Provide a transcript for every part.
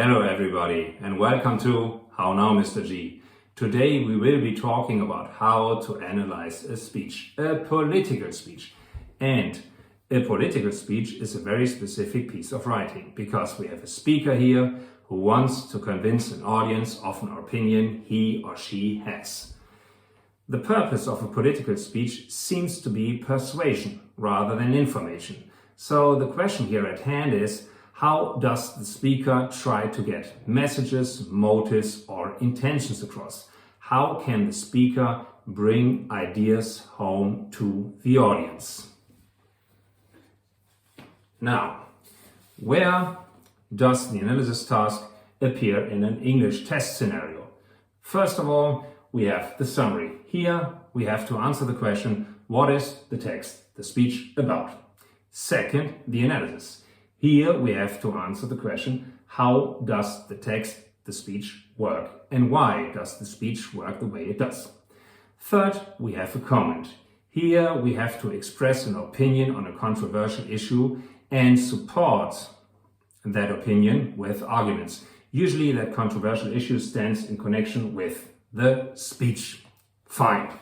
Hello everybody and welcome to How Now Mr. G. Today we will be talking about how to analyze a speech, a political speech. And a political speech is a very specific piece of writing because we have a speaker here who wants to convince an audience of an opinion he or she has. The purpose of a political speech seems to be persuasion rather than information. So the question here at hand is, how does the speaker try to get messages, motives, or intentions across? How can the speaker bring ideas home to the audience? Now, where does the analysis task appear in an English test scenario? First of all, we have the summary. Here we have to answer the question, what is the text, the speech about? Second, the analysis. Here we have to answer the question, how does the text, the speech work? And why does the speech work the way it does? Third, we have a comment. Here we have to express an opinion on a controversial issue and support that opinion with arguments. Usually that controversial issue stands in connection with the speech. Fine.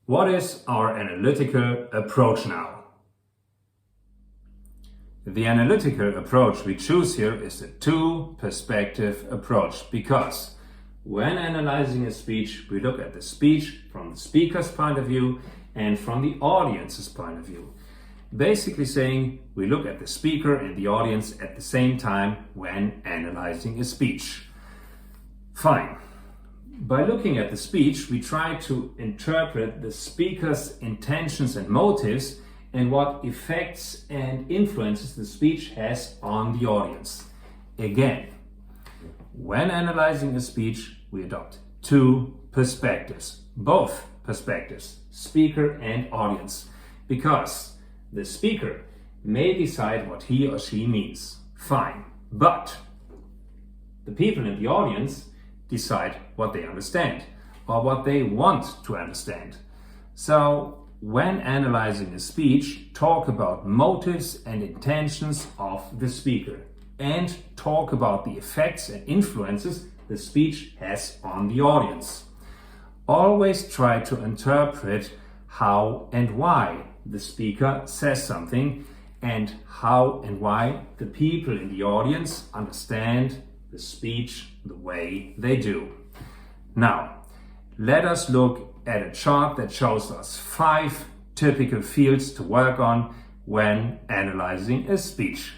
What is our analytical approach now? The analytical approach we choose here is a two-perspective approach because when analyzing a speech, we look at the speech from the speaker's point of view and from the audience's point of view. Basically saying we look at the speaker and the audience at the same time when analyzing a speech. Fine. By looking at the speech, we try to interpret the speaker's intentions and motives and what effects and influences the speech has on the audience. Again, when analyzing a speech, we adopt two perspectives, both perspectives, speaker and audience, because the speaker may decide what he or she means. Fine. But the people in the audience decide what they understand or what they want to understand. So when analyzing a speech, talk about motives and intentions of the speaker and talk about the effects and influences the speech has on the audience. Always try to interpret how and why the speaker says something and how and why the people in the audience understand the speech the way they do. Now, let us look at a chart that shows us 5 typical fields to work on when analyzing a speech.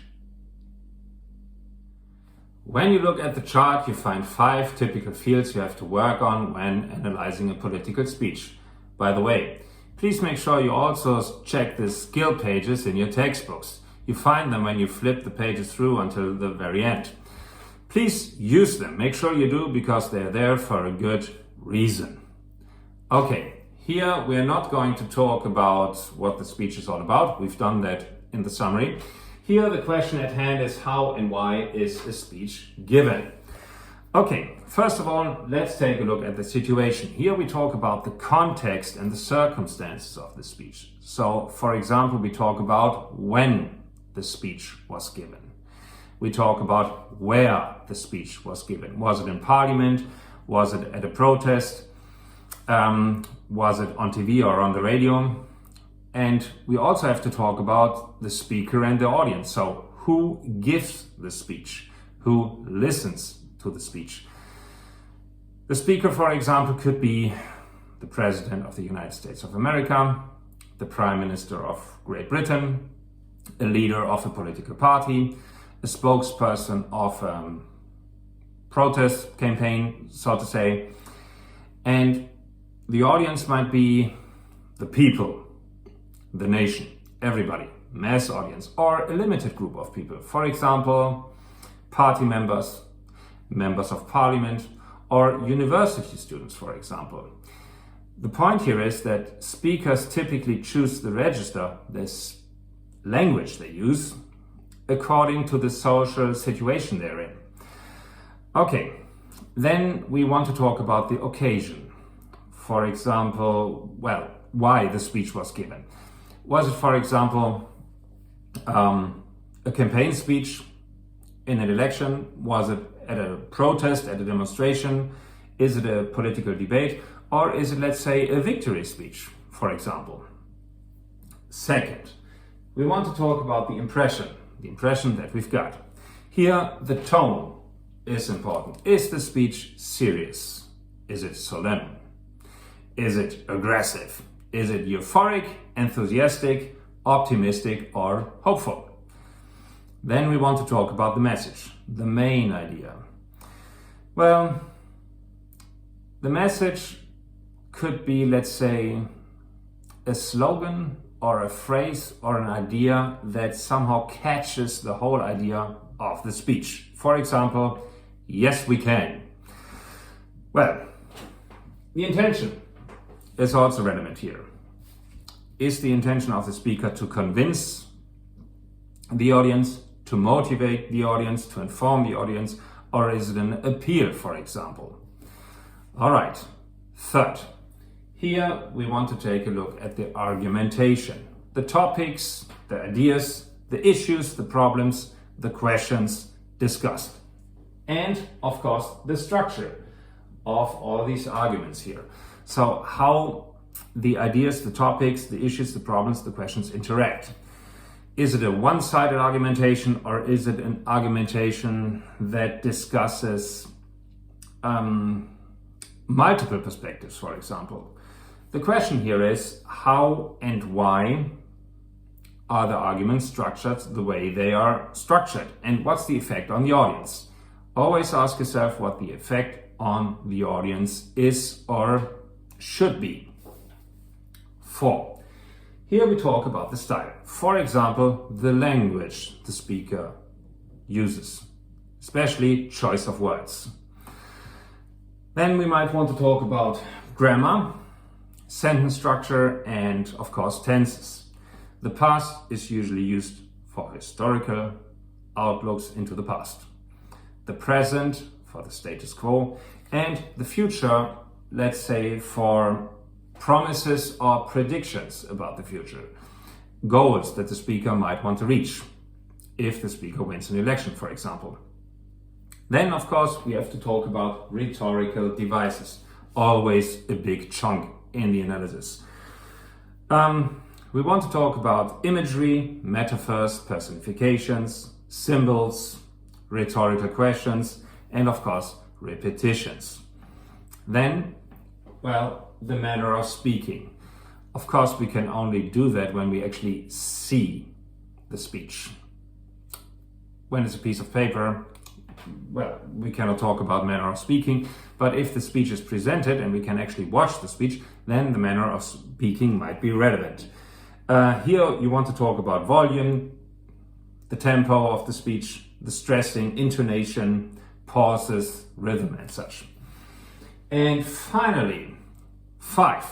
When you look at the chart, you find 5 typical fields you have to work on when analyzing a political speech. By the way, please make sure you also check the skill pages in your textbooks. You find them when you flip the pages through until the very end. Please use them. Make sure you do because they're there for a good reason. Okay, here we are not going to talk about what the speech is all about. We've done that in the summary. Here the question at hand is how and why is a speech given? Okay, first of all, let's take a look at the situation. Here we talk about the context and the circumstances of the speech. So, for example, we talk about when the speech was given. We talk about where the speech was given. Was it in Parliament? Was it at a protest? Was it on TV or on the radio? And we also have to talk about the speaker and the audience. So who gives the speech? Who listens to the speech? The speaker, for example, could be the President of the United States of America, the Prime Minister of Great Britain, a leader of a political party, a spokesperson of a protest campaign, so to say, and the audience might be the people, the nation, everybody, mass audience, or a limited group of people. For example, party members, members of parliament, or university students, for example. The point here is that speakers typically choose the register, this language they use, according to the social situation they're in. Okay, then we want to talk about the occasion. For example, why the speech was given. Was it, for example, a a campaign speech in an election? Was it at a protest, at a demonstration? Is it a political debate? Or is it, let's say, a victory speech, for example? Second, we want to talk about the impression that we've got. Here, the tone is important. Is the speech serious? Is it solemn? Is it aggressive? Is it euphoric, enthusiastic, optimistic, or hopeful? Then we want to talk about the message, the main idea. Well, the message could be, let's say, a slogan or a phrase or an idea that somehow catches the whole idea of the speech. For example, yes, we can. Well, the intention is also relevant here. Is the intention of the speaker to convince the audience, to motivate the audience, to inform the audience, or is it an appeal, for example? All right. Third, here we want to take a look at the argumentation, the topics, the ideas, the issues, the problems, the questions discussed. And of course, the structure of all these arguments here. So how the ideas, the topics, the issues, the problems, the questions interact. Is it a one-sided argumentation, or is it an argumentation that discusses multiple perspectives, for example? The question here is, how and why are the arguments structured the way they are structured? And what's the effect on the audience? Always ask yourself what the effect on the audience is or should be. 4. Here we talk about the style. For example, the language the speaker uses, especially choice of words. Then we might want to talk about grammar, sentence structure, and of course tenses. The past is usually used for historical outlooks into the past. The present for the status quo, and the future, let's say, for promises or predictions about the future. Goals that the speaker might want to reach if the speaker wins an election, for example. Then, of course, we have to talk about rhetorical devices. Always a big chunk in the analysis. We want to talk about imagery, metaphors, personifications, symbols, rhetorical questions, and of course, repetitions. Then, well, the manner of speaking. Of course, we can only do that when we actually see the speech. When it's a piece of paper, well, we cannot talk about manner of speaking, but if the speech is presented and we can actually watch the speech, then the manner of speaking might be relevant. Here you want to talk about volume, the tempo of the speech, the stressing, intonation, pauses, rhythm, and such. And finally, 5,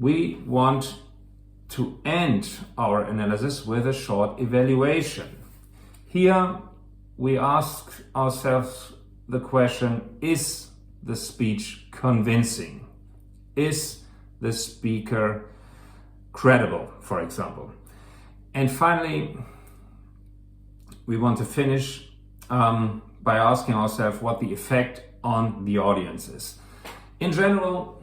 we want to end our analysis with a short evaluation. Here we ask ourselves the question, is the speech convincing? Is the speaker credible, for example? And finally, we want to finish by asking ourselves what the effect on the audience is. In general,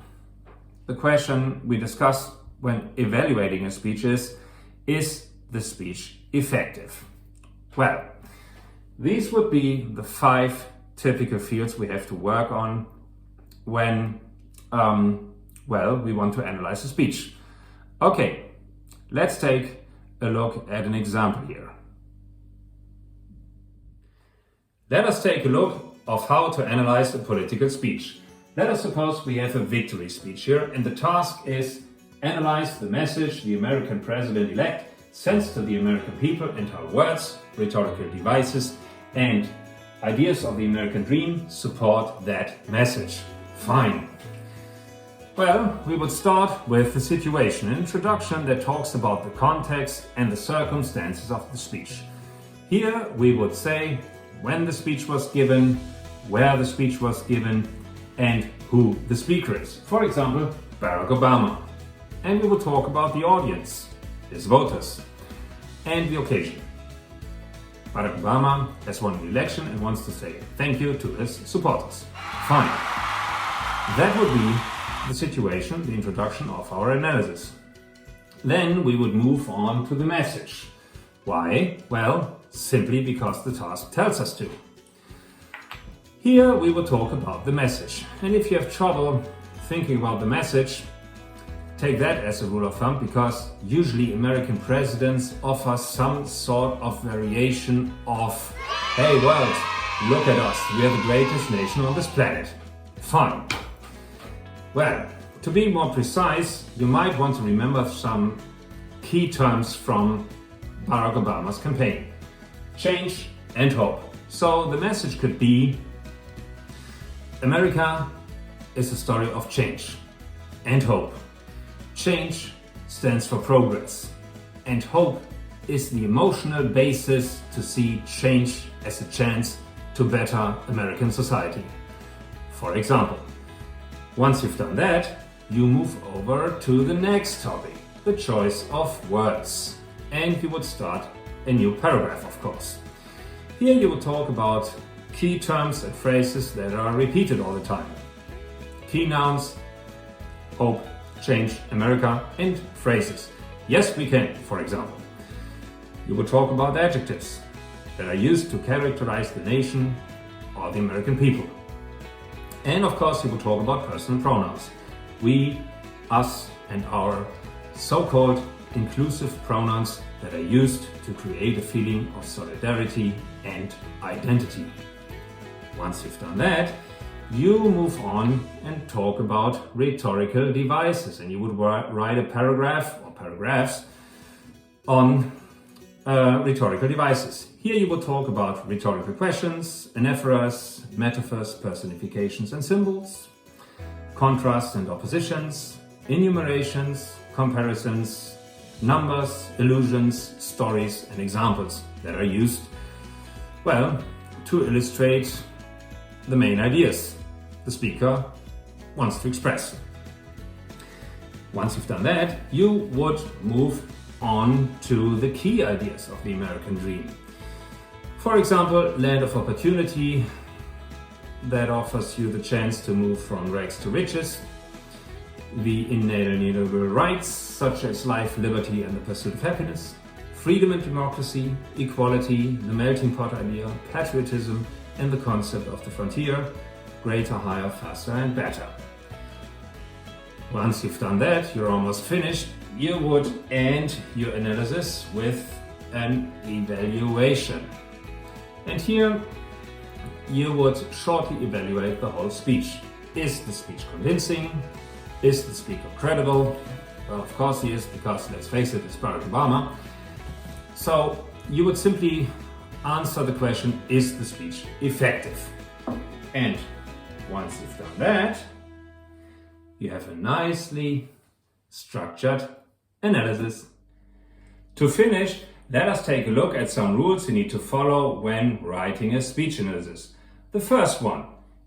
the question we discuss when evaluating a speech is the speech effective? Well, these would be the 5 typical fields we have to work on when, we want to analyze a speech. Okay, let's take a look at an example here. Let us take a look of how to analyze a political speech. Let us suppose we have a victory speech here, and the task is analyze the message the American president-elect sends to the American people in her words, rhetorical devices, and ideas of the American dream support that message. Fine. Well, we would start with the situation, an introduction that talks about the context and the circumstances of the speech. Here we would say when the speech was given, where the speech was given, and who the speaker is. For example, Barack Obama. And we will talk about the audience, his voters, and the occasion. Barack Obama has won the election and wants to say thank you to his supporters. Fine. That would be the situation, the introduction of our analysis. Then we would move on to the message. Why? Well, simply because the task tells us to. Here we will talk about the message. And if you have trouble thinking about the message, take that as a rule of thumb, because usually American presidents offer some sort of variation of, hey world, look at us, we are the greatest nation on this planet. Fine. Well, to be more precise, you might want to remember some key terms from Barack Obama's campaign. Change and hope. So the message could be, America is a story of change and hope. Change stands for progress, and hope is the emotional basis to see change as a chance to better American society. For example, once you've done that, you move over to the next topic, the choice of words. And you would start a new paragraph, of course. Here you will talk about key terms and phrases that are repeated all the time. Key nouns, hope, change, America, and phrases. Yes, we can, for example. You will talk about adjectives that are used to characterize the nation or the American people. And of course, you will talk about personal pronouns. We, us, and our so-called inclusive pronouns that are used to create a feeling of solidarity and identity. Once you've done that, you move on and talk about rhetorical devices, and you would write a paragraph or paragraphs on rhetorical devices. Here you will talk about rhetorical questions, anaphoras, metaphors, personifications and symbols, contrasts and oppositions, enumerations, comparisons, numbers, illusions, stories and examples that are used, well, to illustrate the main ideas the speaker wants to express. Once you've done that, you would move on to the key ideas of the American dream. For example, land of opportunity that offers you the chance to move from rags to riches, the inalienable rights such as life, liberty and the pursuit of happiness, freedom and democracy, equality, the melting pot idea, patriotism and the concept of the frontier, greater, higher, faster and better. Once you've done that, you're almost finished. You would end your analysis with an evaluation. And here you would shortly evaluate the whole speech. Is the speech convincing? Is the speaker credible? Well, of course he is, because let's face it, it's Barack Obama. So you would simply answer the question, is the speech effective? And once you've done that, you have a nicely structured analysis. To finish, let us take a look at some rules you need to follow when writing a speech analysis. The first one,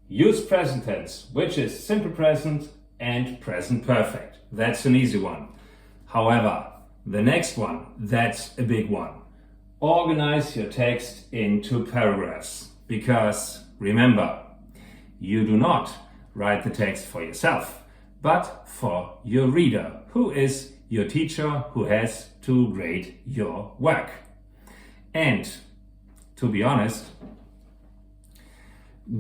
use present tense, which is simple present and present perfect. That's an easy one. However, the next one, that's a big one. Organize your text into paragraphs, because remember, you do not write the text for yourself, but for your reader, who is your teacher, who has to grade your work. And to be honest,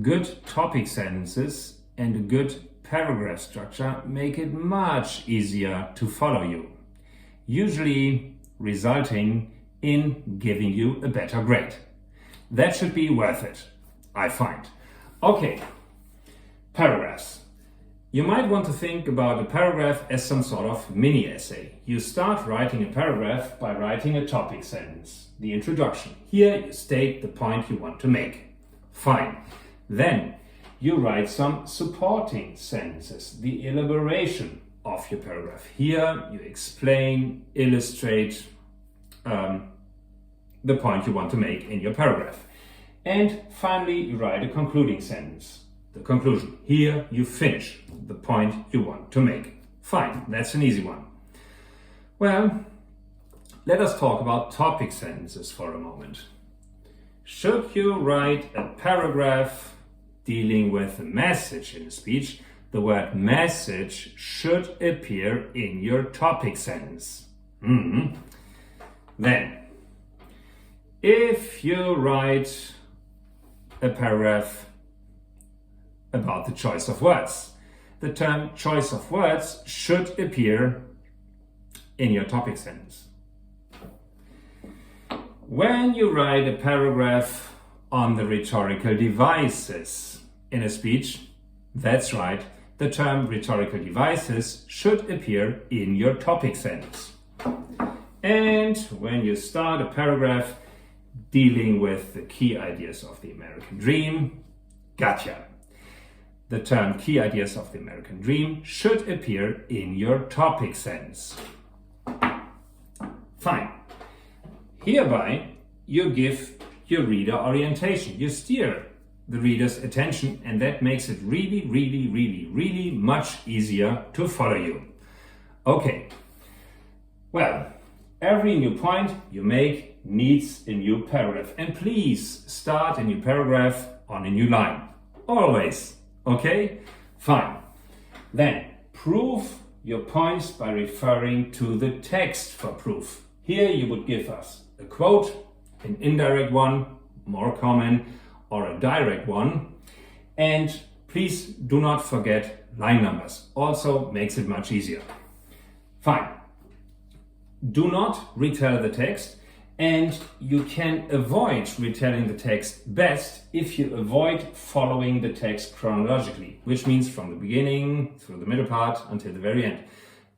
good topic sentences and a good paragraph structure make it much easier to follow you, usually resulting in giving you a better grade. That should be worth it, I find. Okay, paragraphs. You might want to think about a paragraph as some sort of mini essay. You start writing a paragraph by writing a topic sentence, the introduction. Here you state the point you want to make. Fine. Then you write some supporting sentences, the elaboration of your paragraph. Here you explain, illustrate the point you want to make in your paragraph. And finally you write a concluding sentence, the conclusion. Here you finish the point you want to make. Fine, that's an easy one. Well, let us talk about topic sentences for a moment. Should you write a paragraph dealing with a message in a speech, the word message should appear in your topic sentence. Then, if you write a paragraph about the choice of words, the term choice of words should appear in your topic sentence. When you write a paragraph on the rhetorical devices in a speech, that's right, the term rhetorical devices should appear in your topic sentence. And when you start a paragraph dealing with the key ideas of the American dream, gotcha. The term key ideas of the American dream should appear in your topic sentence. Fine. Hereby, you give your reader orientation. You steer the reader's attention, and that makes it really much easier to follow you. Okay. Well, every new point you make needs a new paragraph. And please start a new paragraph on a new line. Always. Okay? Fine. Then, prove your points by referring to the text for proof. Here you would give us a quote, an indirect one, more common, or a direct one. And please do not forget line numbers. Also makes it much easier. Fine. Do not retell the text, and you can avoid retelling the text best if you avoid following the text chronologically, which means from the beginning through the middle part until the very end.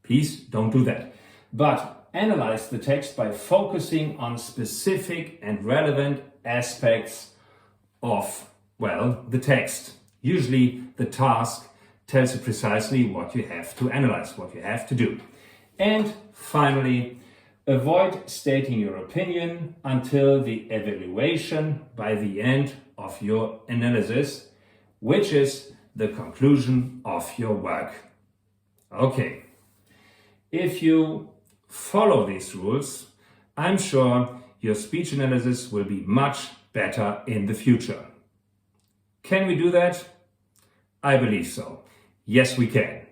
Please don't do that. But analyze the text by focusing on specific and relevant aspects of, well, the text. Usually the task tells you precisely what you have to analyze, what you have to do. And finally, avoid stating your opinion until the evaluation by the end of your analysis, which is the conclusion of your work. Okay, if you follow these rules, I'm sure your speech analysis will be much better in the future. Can we do that? I believe so. Yes, we can.